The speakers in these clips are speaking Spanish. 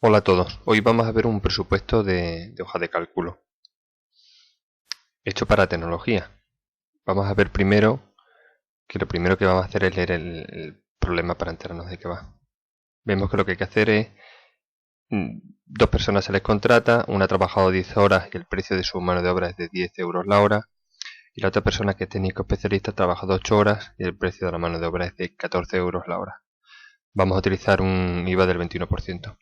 Hola a todos, hoy vamos a ver un presupuesto de hoja de cálculo hecho para tecnología. Vamos a ver primero que lo primero que vamos a hacer es leer el problema para enterarnos de qué va. Vemos que lo que hay que hacer es, dos personas se les contrata, una ha trabajado 10 horas y el precio de su mano de obra es de 10 euros la hora, y la otra persona que es técnico especialista ha trabajado 8 horas y el precio de la mano de obra es de 14 euros la hora. Vamos a utilizar un IVA del 21%.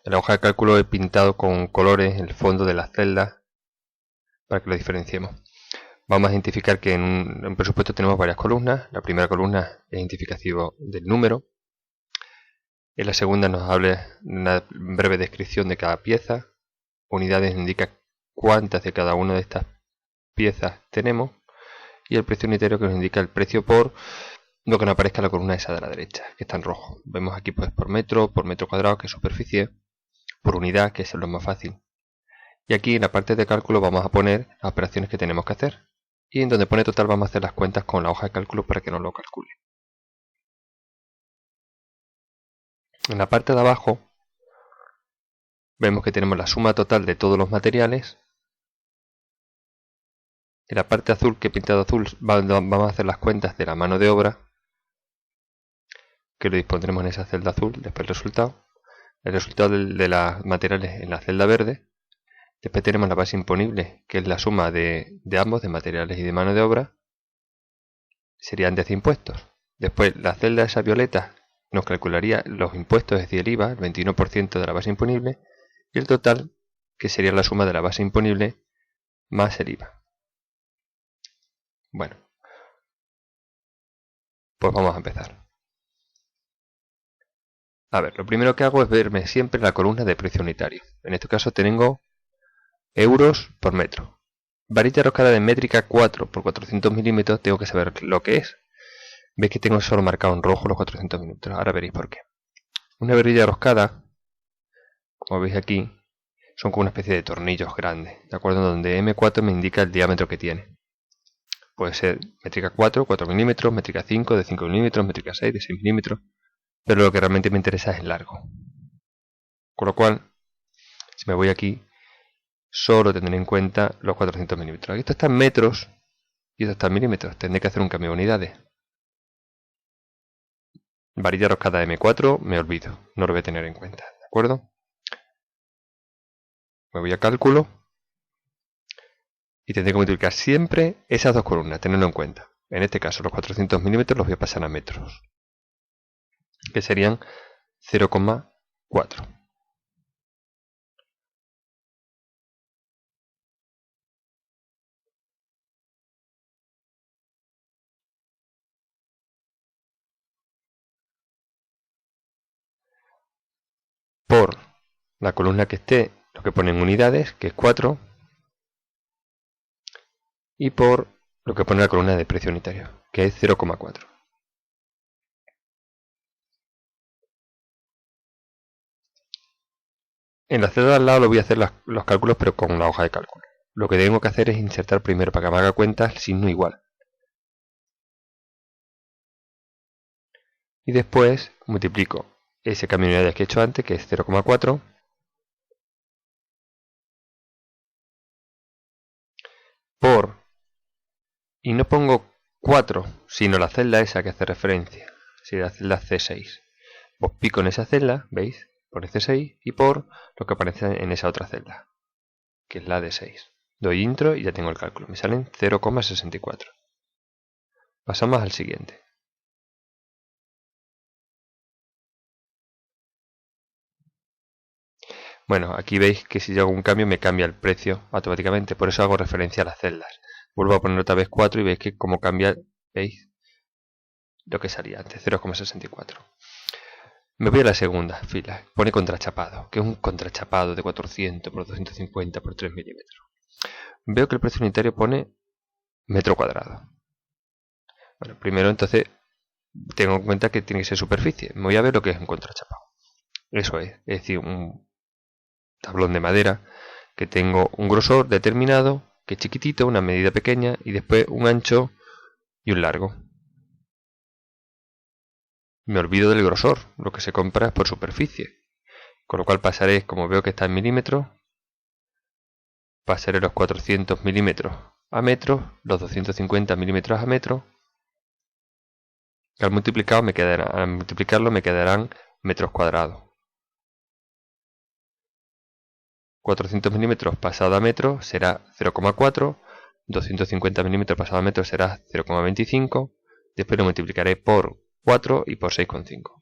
En la hoja de cálculo he pintado con colores el fondo de las celdas para que lo diferenciemos. Vamos a identificar que en un presupuesto tenemos varias columnas. La primera columna es identificativo del número. En la segunda nos habla una breve descripción de cada pieza. Unidades indica cuántas de cada una de estas piezas tenemos. Y el precio unitario que nos indica el precio por lo que no aparezca en la columna esa de la derecha, que está en rojo. Vemos aquí pues por metro cuadrado, que es superficie, por unidad, que es lo más fácil. Y aquí en la parte de cálculo vamos a poner las operaciones que tenemos que hacer. Y en donde pone total vamos a hacer las cuentas con la hoja de cálculo para que nos lo calcule. En la parte de abajo vemos que tenemos la suma total de todos los materiales. En la parte azul que he pintado azul vamos a hacer las cuentas de la mano de obra, que lo dispondremos en esa celda azul, después el resultado de los materiales en la celda verde. Después tenemos la base imponible, que es la suma de ambos, de materiales y de mano de obra, serían antes de impuestos. Después la celda esa violeta nos calcularía los impuestos, es decir, el IVA, el 21% de la base imponible, y el total, que sería la suma de la base imponible más el IVA. Bueno, pues vamos a empezar. A ver, lo primero que hago es verme siempre la columna de precio unitario. En este caso tengo euros por metro. Varilla roscada de métrica 4 por 400 milímetros, tengo que saber lo que es. Veis que tengo solo marcado en rojo los 400 milímetros, ahora veréis por qué. Una varilla roscada, como veis aquí, son como una especie de tornillos grandes, ¿de acuerdo? Donde M4 me indica el diámetro que tiene. Puede ser métrica 4, 4 milímetros, métrica 5, de 5 milímetros, métrica 6, de 6 milímetros, pero lo que realmente me interesa es el largo. Con lo cual, si me voy aquí, solo tendré en cuenta los 400 milímetros. Esto está en metros y esto está en milímetros. Tendré que hacer un cambio de unidades. Varilla roscada M4, me olvido, no lo voy a tener en cuenta, ¿de acuerdo? Me voy a cálculo y tendré que multiplicar siempre esas dos columnas, tenerlo en cuenta. En este caso, los 400 milímetros los voy a pasar a metros, que serían 0,4. Por la columna que esté, lo que pone en unidades, que es 4, y por lo que pone la columna de precio unitario, que es 0,4. En la celda de al lado lo voy a hacer los cálculos, pero con la hoja de cálculo. Lo que tengo que hacer es insertar primero, para que me haga cuenta, el signo igual. Y después multiplico ese cambio de unidades que he hecho antes, que es 0,4, por, y no pongo 4, sino la celda esa que hace referencia, sería la celda C6. Pues pico en esa celda, ¿veis? Por C6 y por lo que aparece en esa otra celda, que es la de 6. Doy intro y ya tengo el cálculo. Me salen 0,64. Pasamos al siguiente. Bueno, aquí veis que si yo hago un cambio me cambia el precio automáticamente, por eso hago referencia a las celdas. Vuelvo a poner otra vez 4 y veis que como cambia, ¿veis? Lo que salía antes, 0,64. Me voy a la segunda fila, pone contrachapado, que es un contrachapado de 400 por 250 por 3 milímetros. Veo que el precio unitario pone metro cuadrado. Bueno, primero entonces tengo en cuenta que tiene que ser superficie. Me voy a ver lo que es un contrachapado. Eso es decir, un tablón de madera que tengo un grosor determinado, que es chiquitito, una medida pequeña, y después un ancho y un largo. Me olvido del grosor, lo que se compra es por superficie. Con lo cual pasaré, como veo que está en milímetros, pasaré los 400 milímetros a metros, los 250 milímetros a metros. Al multiplicarlo me quedarán metros cuadrados. 400 milímetros pasado a metros será 0,4, 250 milímetros pasado a metros será 0,25, después lo multiplicaré por 4 y por 6,5.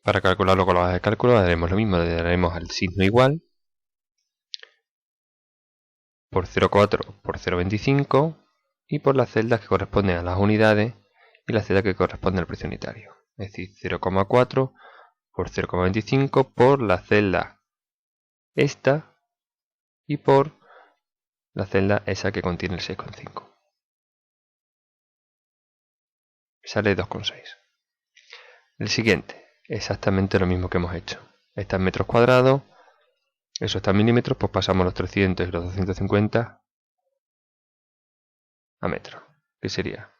Para calcularlo con la hoja de cálculo haremos lo mismo, le daremos al signo igual por 0,4 por 0,25 y por las celdas que corresponden a las unidades y la celda que corresponde al precio unitario. Es decir, 0,4 por 0,25 por la celda esta y por la celda esa que contiene el 6,5. Sale 2,6. El siguiente, exactamente lo mismo que hemos hecho. Está en metros cuadrados, eso está en milímetros, pues pasamos los 300 y los 250 a metros, que sería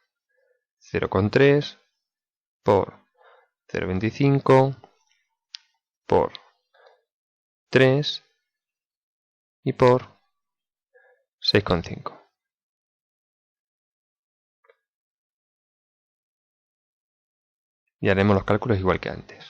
0,3 por 0,25 por 3 y por 6,5. Y haremos los cálculos igual que antes.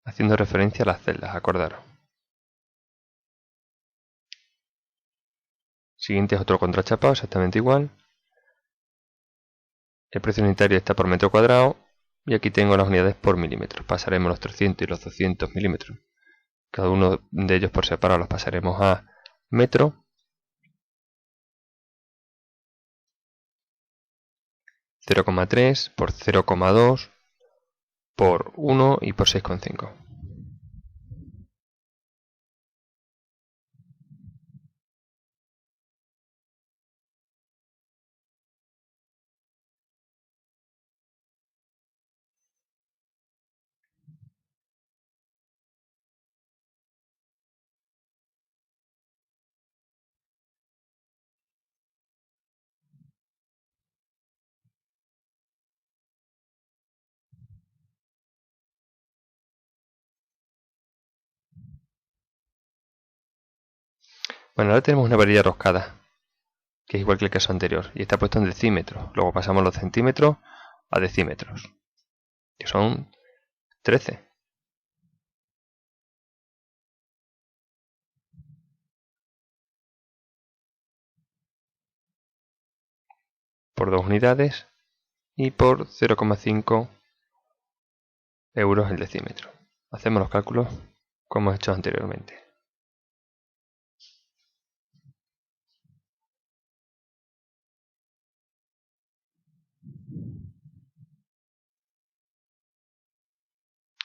Haciendo referencia a las celdas, acordaros. Siguiente es otro contrachapado, exactamente igual. El precio unitario está por metro cuadrado y aquí tengo las unidades por milímetros. Pasaremos los 300 y los 200 milímetros. Cada uno de ellos por separado los pasaremos a metro. 0,3 por 0,2 por 1 y por 6,5. Bueno, ahora tenemos una varilla roscada, que es igual que el caso anterior, y está puesto en decímetros. Luego pasamos los centímetros a decímetros, que son 13. Por 2 unidades y por 0,5 euros el decímetro. Hacemos los cálculos como hemos hecho anteriormente.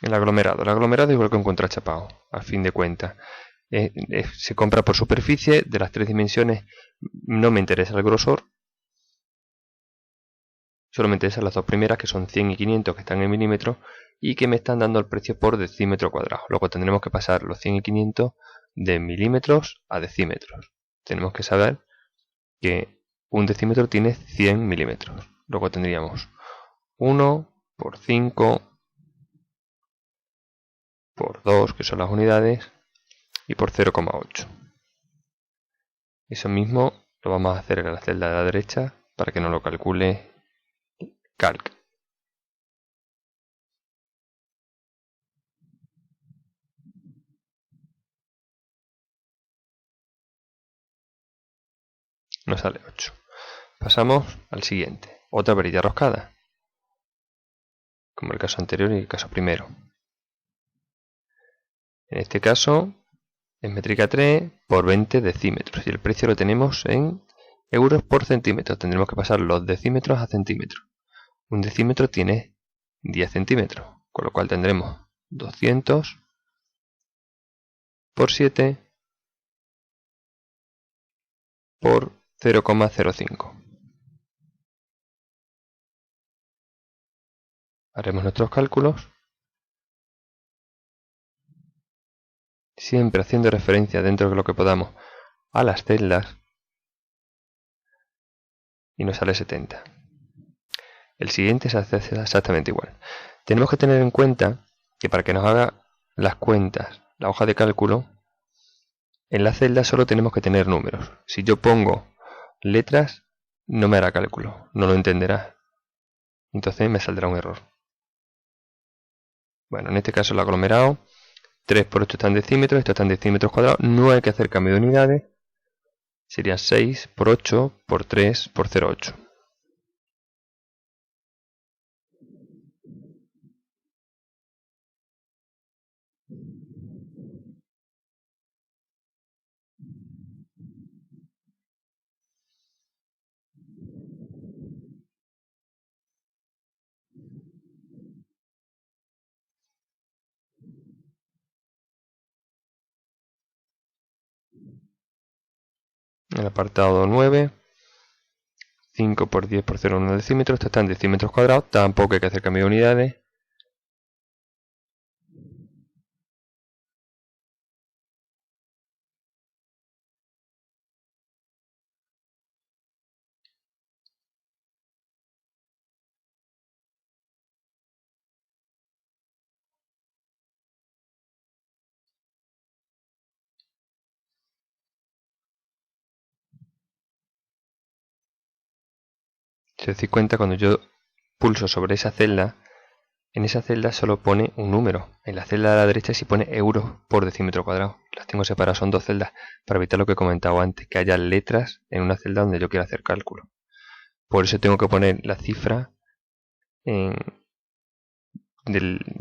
El aglomerado es igual que un contrachapado, a fin de cuentas. Se compra por superficie, de las 3 dimensiones no me interesa el grosor, solo me interesan las dos primeras, que son 100 y 500, que están en milímetros y que me están dando el precio por decímetro cuadrado. Luego tendremos que pasar los 100 y 500 de milímetros a decímetros. Tenemos que saber que un decímetro tiene 100 milímetros. Luego tendríamos 1 por 5 por 2, que son las unidades, y por 0,8. Eso mismo lo vamos a hacer en la celda de la derecha para que nos lo calcule Calc. Nos sale 8. Pasamos al siguiente. Otra varilla roscada, como el caso anterior y el caso primero. En este caso es métrica 3 por 20 decímetros y el precio lo tenemos en euros por centímetro. Tendremos que pasar los decímetros a centímetros. Un decímetro tiene 10 centímetros, con lo cual tendremos 200 por 7 por 0,05. Haremos nuestros cálculos, siempre haciendo referencia dentro de lo que podamos a las celdas, y nos sale 70. El siguiente se hace exactamente igual. Tenemos que tener en cuenta que para que nos haga las cuentas la hoja de cálculo, en la celda solo tenemos que tener números. Si yo pongo letras, no me hará cálculo, no lo entenderá. Entonces me saldrá un error. Bueno, en este caso el aglomerado, 3 por 8 está en decímetros, esto está en decímetros cuadrados, no hay que hacer cambio de unidades. Sería 6 por 8 por 3 por 0,8. El apartado 9, 5 por 10 por 0,1 decímetros, esto está en decímetros cuadrados, tampoco hay que hacer cambio de unidades. Si os dais cuenta, cuando yo pulso sobre esa celda, en esa celda solo pone un número. En la celda de la derecha sí pone euros por decímetro cuadrado. Las tengo separadas, son dos celdas, para evitar lo que he comentado antes, que haya letras en una celda donde yo quiera hacer cálculo. Por eso tengo que poner la cifra de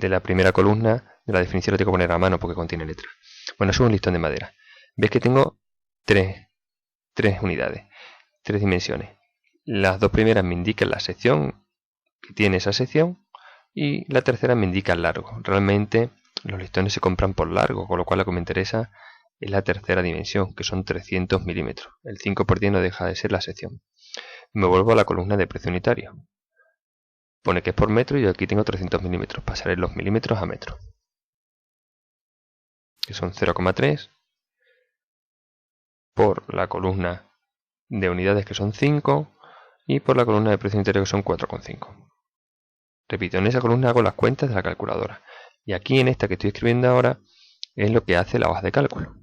la primera columna de la definición, lo tengo que poner a mano porque contiene letras. Bueno, es un listón de madera. Veis que tengo tres unidades, 3 dimensiones. Las dos primeras me indican la sección que tiene esa sección y la tercera me indica el largo. Realmente los listones se compran por largo, con lo cual lo que me interesa es la tercera dimensión, que son 300 milímetros. El 5 por 10 no deja de ser la sección. Me vuelvo a la columna de precio unitario. Pone que es por metro y yo aquí tengo 300 milímetros. Pasaré los milímetros a metros, que son 0,3 por la columna de unidades, que son 5, y por la columna de precio unitario, que son 4,5. Repito, en esa columna hago las cuentas de la calculadora. Y aquí en esta que estoy escribiendo ahora es lo que hace la hoja de cálculo.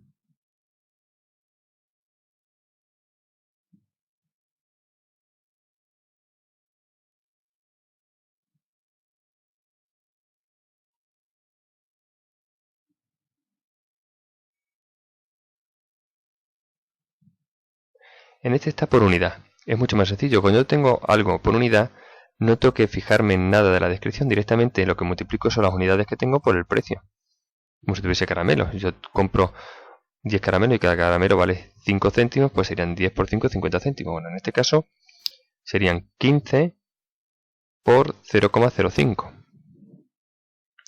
En este está por unidad. Es mucho más sencillo. Cuando yo tengo algo por unidad, no tengo que fijarme en nada de la descripción. Directamente lo que multiplico son las unidades que tengo por el precio. Como si tuviese caramelos. Yo compro 10 caramelos y cada caramelo vale 5 céntimos, pues serían 10 por 5, 50 céntimos. Bueno, en este caso serían 15 por 0,05.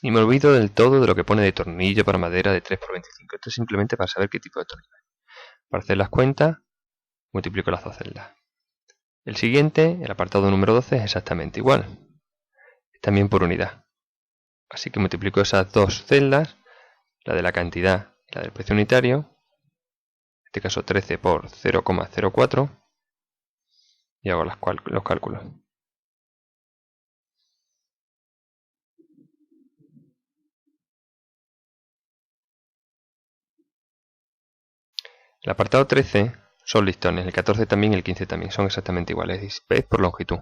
Y me olvido del todo de lo que pone de tornillo para madera de 3 por 25. Esto es simplemente para saber qué tipo de tornillo es. Para hacer las cuentas, multiplico las dos celdas. El siguiente, el apartado número 12, es exactamente igual. Es también por unidad. Así que multiplico esas dos celdas, la de la cantidad y la del precio unitario. En este caso 13 por 0,04. Y hago los cálculos. El apartado 13 son listones, el 14 también y el 15 también, son exactamente iguales, es por longitud.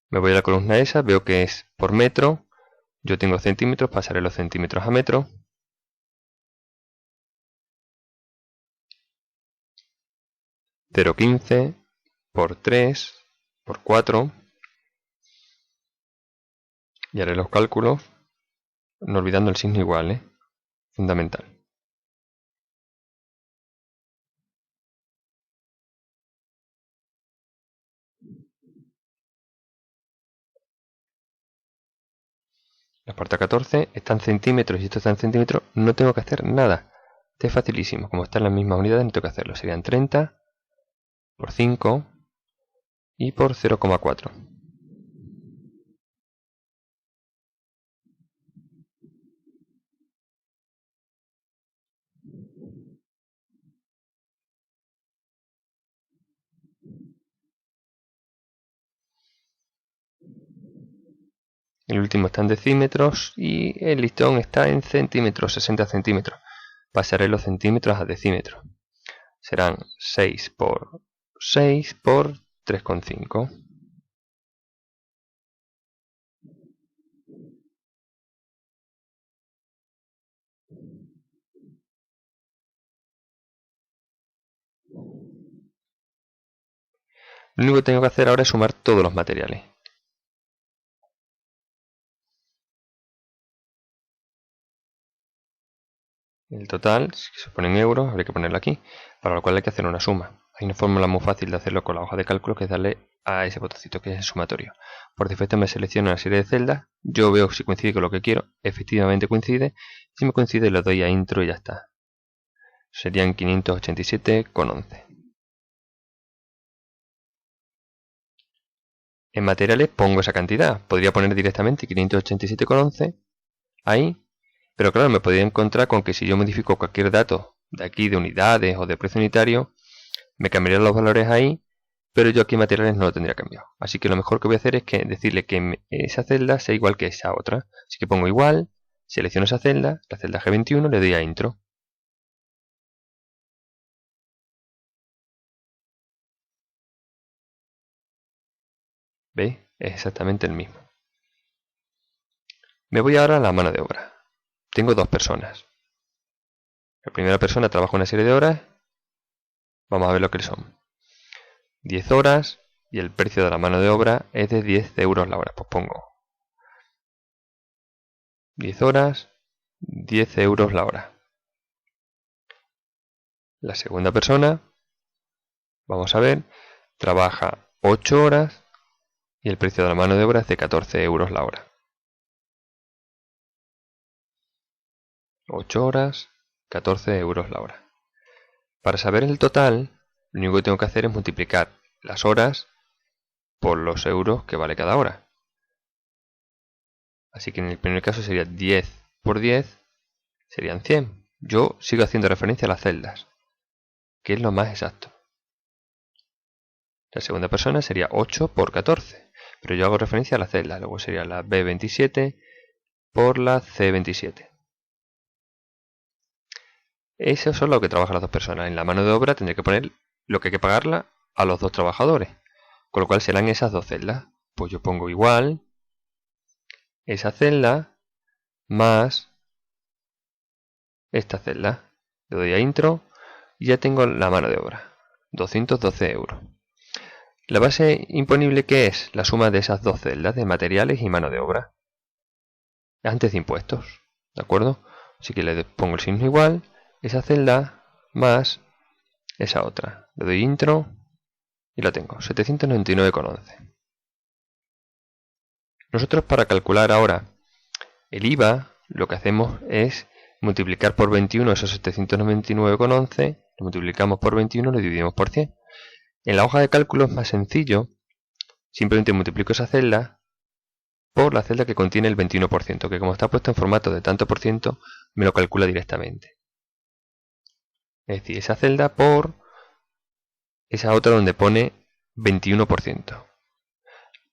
Me voy a la columna esa, veo que es por metro, yo tengo centímetros, pasaré los centímetros a metro. (0,15 por 3 por 4) y haré los cálculos, no olvidando el signo igual, fundamental. La puerta 14 está en centímetros y esto está en centímetros, no tengo que hacer nada. Este es facilísimo, como están las mismas unidades no tengo que hacerlo. Serían 30 por 5 y por 0,4. El último está en decímetros y el listón está en centímetros, 60 centímetros. Pasaré los centímetros a decímetros. Serán 6 por 6 por 3,5. Lo único que tengo que hacer ahora es sumar todos los materiales. El total, si se pone en euros, habría que ponerlo aquí, para lo cual hay que hacer una suma. Hay una fórmula muy fácil de hacerlo con la hoja de cálculo, que es darle a ese botoncito que es el sumatorio. Por defecto me selecciona una serie de celdas, yo veo si coincide con lo que quiero, efectivamente coincide, si me coincide le doy a intro y ya está. Serían 587,11. En materiales pongo esa cantidad, podría poner directamente 587,11 ahí, pero claro, me podría encontrar con que si yo modifico cualquier dato de aquí, de unidades o de precio unitario, me cambiarían los valores ahí, pero yo aquí en materiales no lo tendría cambiado. Así que lo mejor que voy a hacer es decirle que esa celda sea igual que esa otra. Así que pongo igual, selecciono esa celda, la celda G21, le doy a intro. ¿Veis? Es exactamente el mismo. Me voy ahora a la mano de obra. Tengo dos personas. La primera persona trabaja una serie de horas. Vamos a ver lo que son. 10 horas y el precio de la mano de obra es de 10 euros la hora. Pues pongo 10 horas, 10 euros la hora. La segunda persona, vamos a ver, trabaja 8 horas y el precio de la mano de obra es de 14 euros la hora. 8 horas, 14 euros la hora. Para saber el total, lo único que tengo que hacer es multiplicar las horas por los euros que vale cada hora. Así que en el primer caso sería 10 por 10, serían 100. Yo sigo haciendo referencia a las celdas, que es lo más exacto. La segunda persona sería 8 por 14, pero yo hago referencia a las celdas, luego sería la B27 por la C27. Eso es lo que trabajan las dos personas. En la mano de obra tendré que poner lo que hay que pagarla a los dos trabajadores, con lo cual serán esas dos celdas. Pues yo pongo igual esa celda más esta celda. Le doy a intro y ya tengo la mano de obra, 212 euros. La base imponible, ¿qué es? La suma de esas dos celdas de materiales y mano de obra antes de impuestos, ¿de acuerdo? Así que le pongo el signo igual, esa celda más esa otra. Le doy intro y lo tengo, 799,11. Nosotros para calcular ahora el IVA, lo que hacemos es multiplicar por 21 esos 799,11, lo multiplicamos por 21 y lo dividimos por 100. En la hoja de cálculo es más sencillo, simplemente multiplico esa celda por la celda que contiene el 21%, que como está puesto en formato de tanto por ciento, me lo calcula directamente. Es decir, esa celda por esa otra donde pone 21%.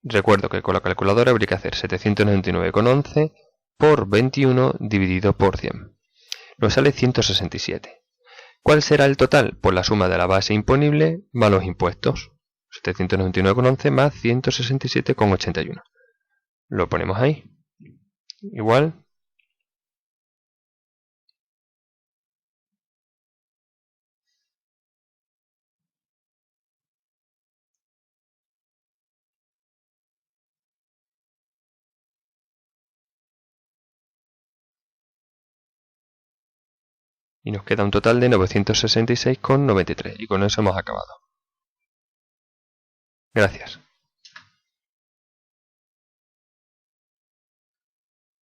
Recuerdo que con la calculadora habría que hacer 799,11 por 21 dividido por 100. Nos sale 167. ¿Cuál será el total? Pues la suma de la base imponible más los impuestos. 799,11 más 167,81. Lo ponemos ahí. Igual. Y nos queda un total de 966,93. Y con eso hemos acabado. Gracias.